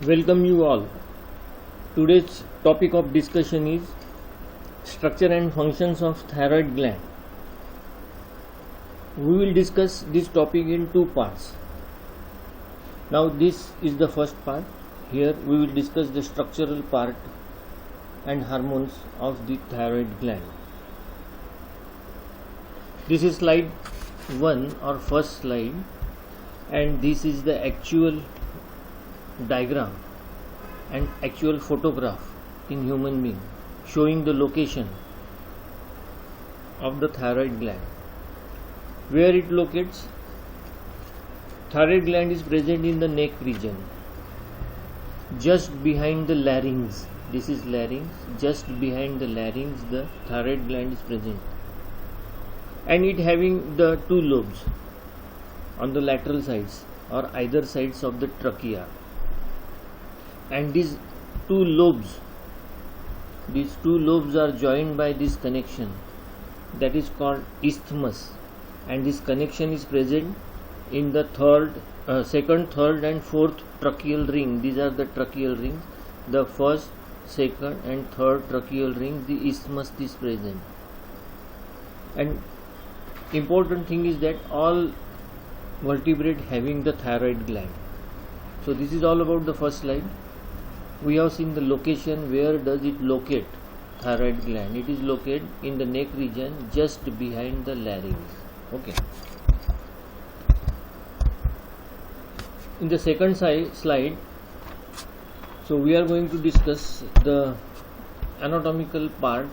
Welcome you all. Today's topic of discussion is structure and functions of thyroid gland. We will discuss this topic in two parts. Now this is the first part. Here we will discuss the structural part and hormones of the thyroid gland. This is slide 1 or first slide, and this is the actual diagram and actual photograph in human being showing the location of the thyroid gland. Where it locates? Thyroid gland is present in the neck region, just behind the larynx. This is larynx. Just behind the larynx the thyroid gland is present, and it having the two lobes on the lateral sides or either sides of the trachea. And these two lobes are joined by this connection that is called isthmus, and this connection is present in the second, third and fourth tracheal ring. These are the tracheal rings. The first, second and third tracheal ring, the isthmus is present. And important thing is that all vertebrate having the thyroid gland. So this is all about the first slide. We have seen the location. Where does it locate? Thyroid gland. It is located in the neck region, just behind the larynx. Okay. In the second slide, so we are going to discuss the anatomical part.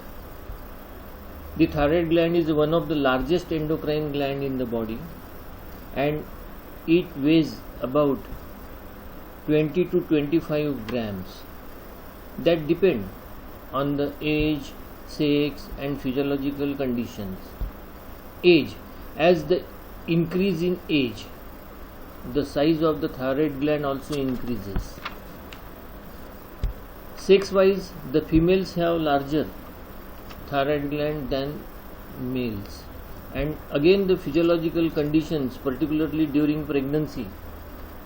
The thyroid gland is one of the largest endocrine gland in the body, and it weighs about 20 to 25 grams. That depend on the age, sex and physiological conditions. Age. As the increase in age, the size of the thyroid gland also increases. Sex wise, the females have larger thyroid gland than males. And again, the physiological conditions, particularly during pregnancy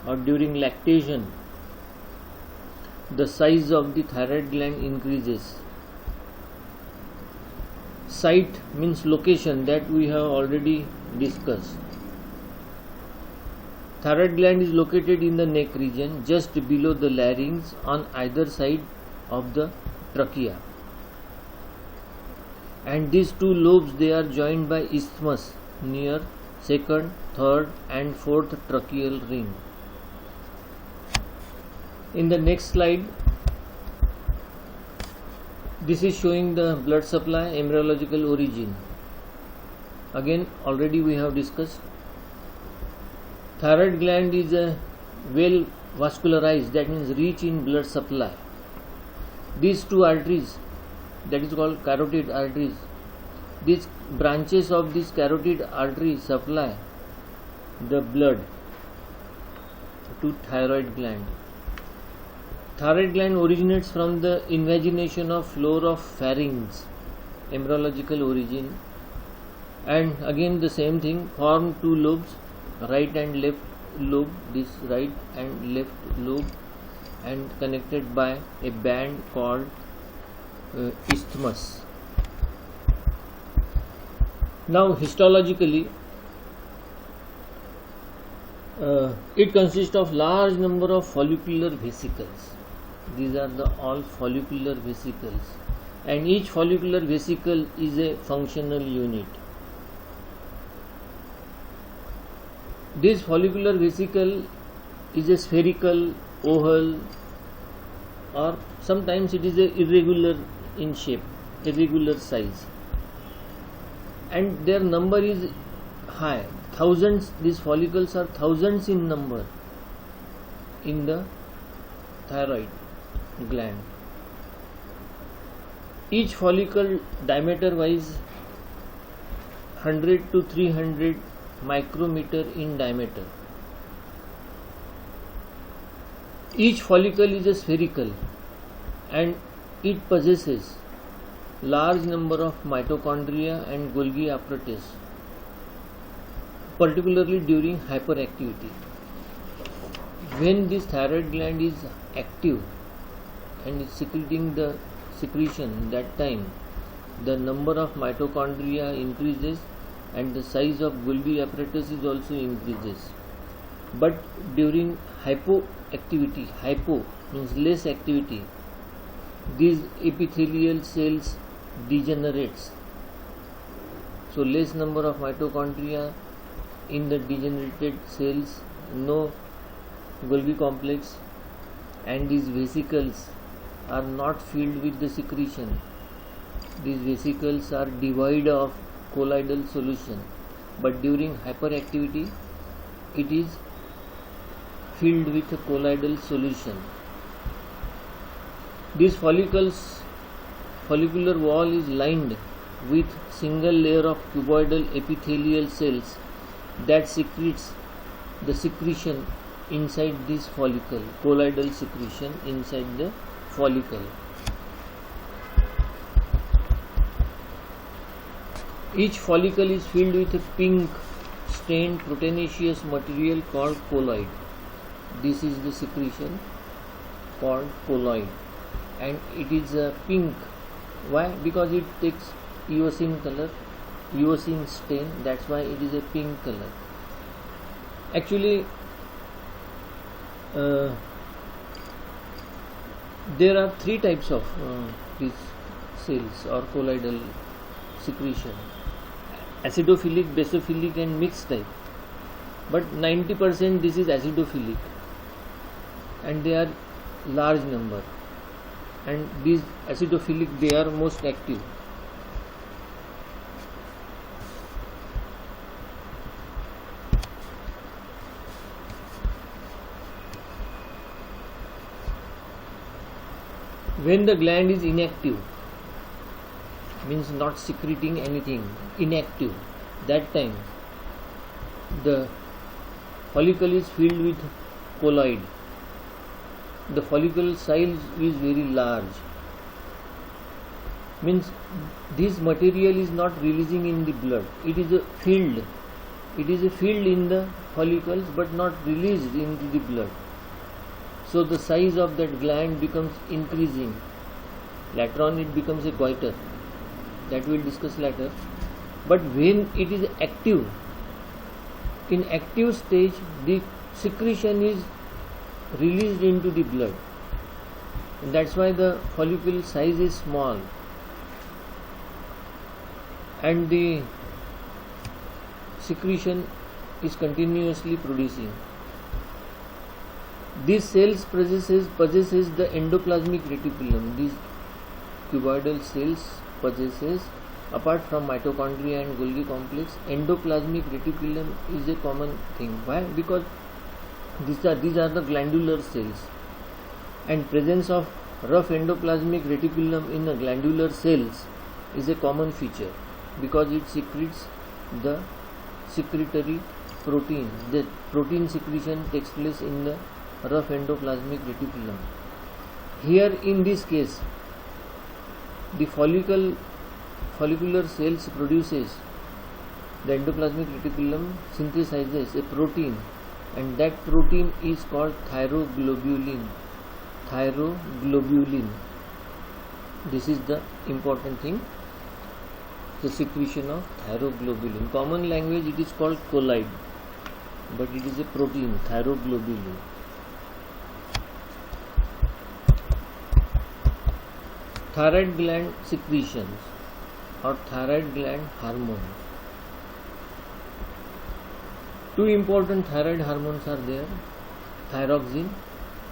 or during lactation, the size of the thyroid gland increases. Site means location, that we have already discussed. Thyroid gland is located in the neck region, just below the larynx on either side of the trachea. And these two lobes, they are joined by isthmus near second, third and fourth tracheal ring. In the next slide, this is showing the blood supply, embryological origin. Again, already we have discussed. Thyroid gland is well vascularized, that means rich in blood supply. These two arteries, that is called carotid arteries, these branches of this carotid artery supply the blood to thyroid gland. Thyroid gland originates from the invagination of floor of pharynx, embryological origin, and again the same thing, form two lobes, right and left lobe, this right and left lobe, and connected by a band called isthmus. Now histologically, it consists of large number of follicular vesicles. These are the all follicular vesicles, and each follicular vesicle is a functional unit. This follicular vesicle is a spherical, oval, or sometimes it is a irregular in shape, irregular size, and their number is high. Thousands, these follicles are thousands in number in the thyroid gland. Each follicle diameter wise 100 to 300 micrometer in diameter. Each follicle is a spherical, and it possesses large number of mitochondria and Golgi apparatus, particularly during hyperactivity. when this thyroid gland is active and is secreting the secretion, that time the number of mitochondria increases and the size of Golgi apparatus is also increases. But during hypoactivity, hypo means less activity, these epithelial cells degenerates. So less number of mitochondria in the degenerated cells, no Golgi complex, and these vesicles are not filled with the secretion. These vesicles are devoid of colloidal solution, but during hyperactivity it is filled with a colloidal solution. This follicular wall is lined with single layer of cuboidal epithelial cells that secretes the secretion inside this follicle, colloidal secretion inside the follicle. Each follicle is filled with a pink stained proteinaceous material called colloid. This is the secretion called colloid, and it is pink. Why? Because it takes eosine color, eosine stain, that's why it is a pink color. Actually there are three types of these cells or colloidal secretion: acidophilic, basophilic and mixed type. But 90% this is acidophilic, and they are large number, and these acidophilic, they are most active. When the gland is inactive, means not secreting anything, inactive, that time the follicle is filled with colloid. The follicle size is very large, means this material is not releasing in the blood, it is a filled in the follicles but not released into the blood. So the size of that gland becomes increasing. Later on it becomes a goiter, that we will discuss later. But when it is active, in active stage, the secretion is released into the blood, and that's why the follicle size is small and the secretion is continuously producing. These cells possesses the endoplasmic reticulum. These cuboidal cells possesses, apart from mitochondria and Golgi complex, endoplasmic reticulum is a common thing. Why? Because these are the glandular cells, and presence of rough endoplasmic reticulum in the glandular cells is a common feature, because it secretes the secretory protein. The protein secretion takes place in the rough endoplasmic reticulum. Here in this case, the follicular cells produces, the endoplasmic reticulum synthesizes a protein, and that protein is called thyroglobulin. This is the important thing, the secretion of thyroglobulin. Common language it is called colloid, but it is a protein, thyroglobulin. Thyroid gland secretions or thyroid gland hormones. Two important thyroid hormones are there: thyroxine,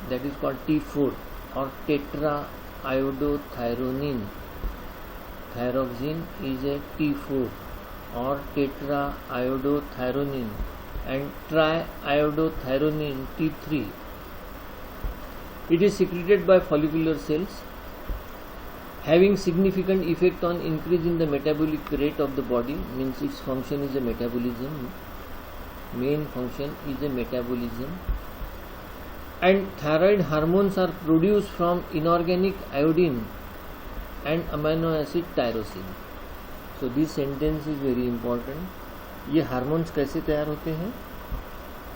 that is called T4, or tetraiodothyronine. Thyroxine is a T4 or tetraiodothyronine, and triiodothyronine T3. It is secreted by follicular cells, having significant effect on increase in the metabolic rate of the body. Means its function is a metabolism, main function is a metabolism. And thyroid hormones are produced from inorganic iodine and amino acid tyrosine. So this sentence is very important. ये hormones कैसे तैयार होते हैं?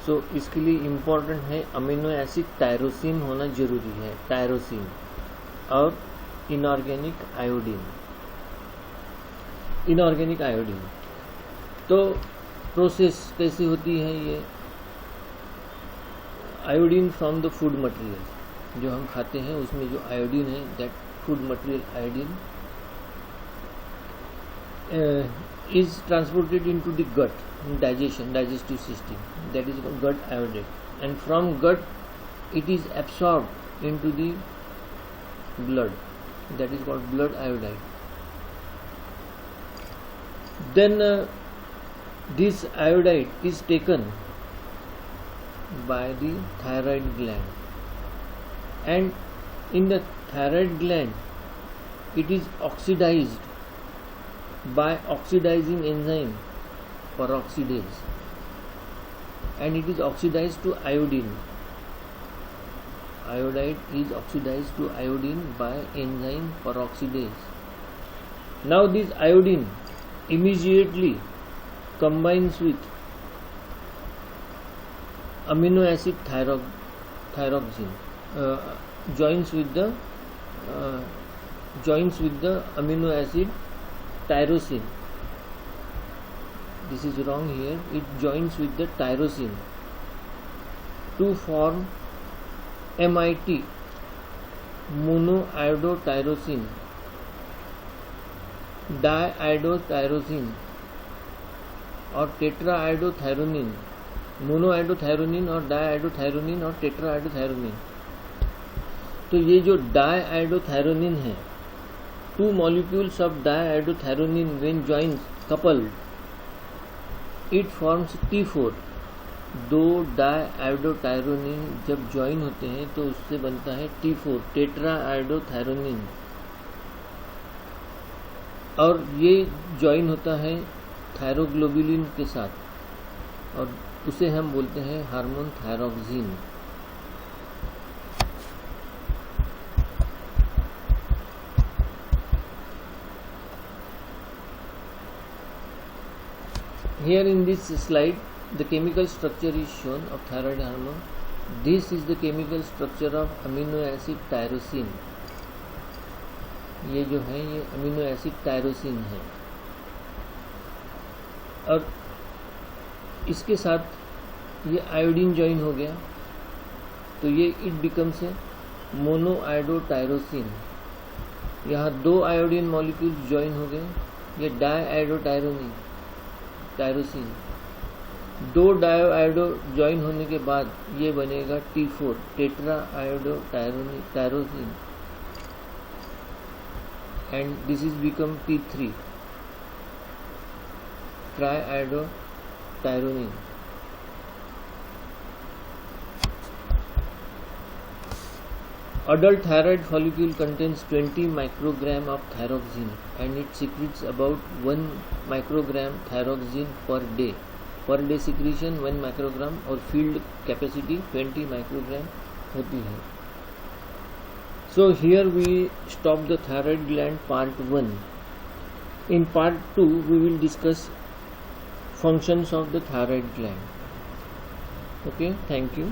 सो इसके लिए important है amino acid tyrosine होना जरूरी है, टायरोसिन और इनऑर्गेनिक आयोडीन। इनऑर्गेनिक आयोडीन तो प्रोसेस कैसी होती है? ये iodine from the food material, जो हम खाते हैं उसमें जो आयोडीन है, that food material iodine is transported into the gut in digestive system, that is called gut iodide, and from gut it is absorbed into the blood, that is called blood iodide. Then this iodide is taken by the thyroid gland, and in the thyroid gland it is oxidized by oxidizing enzyme peroxidase, and it is oxidized to iodine. Iodide is oxidized to iodine by enzyme peroxidase. Now this iodine immediately combines with amino acid thyroxine, joins with the amino acid tyrosine. This is wrong here. It joins with the tyrosine to form MIT, monoiodotyrosine, diiodotyrosine और tetraiodothyronine, monoiodothyronine और diiodothyronine और tetraiodothyronine। तो ये जो diiodothyronine है, two molecules of diiodothyronine when joined coupled, it forms T4। दो डाइआयोडोथायरोनिन जब join होते हैं तो उससे बनता है T4, टेट्राआयोडोथायरोनिन, और ये ज्वाइन होता है थायरोग्लोबुलिन के साथ, और उसे हम बोलते हैं hormone thyroxine. Here in this slide the chemical structure is shown of thyroid hormone. This is the chemical structure of amino acid tyrosine. ये जो है ये अमीनो एसिड टायरोसिन है, और इसके साथ ये आयोडीन ज्वाइन हो गया तो ये इट बिकम्स ए मोनोआयोडोटायरोसिन। यहाँ दो आयोडीन मॉलिक्यूल्स ज्वाइन हो गए, ये डाइआयोडोटायरोसिन। दो डाइआयोडो ज्वाइन होने के बाद ये बनेगा T4, टेट्राआयोडोटायरोसिन, and this is become T3, triiodotyrosine. Adult thyroid follicle contains 20 microgram of thyroxine and it secretes about 1 microgram thyroxine per day. Per day secretion 1 microgram और field capacity 20 microgram होती है. So here we stop the thyroid gland part 1. In part 2 we will discuss functions of the thyroid gland. Okay, thank you.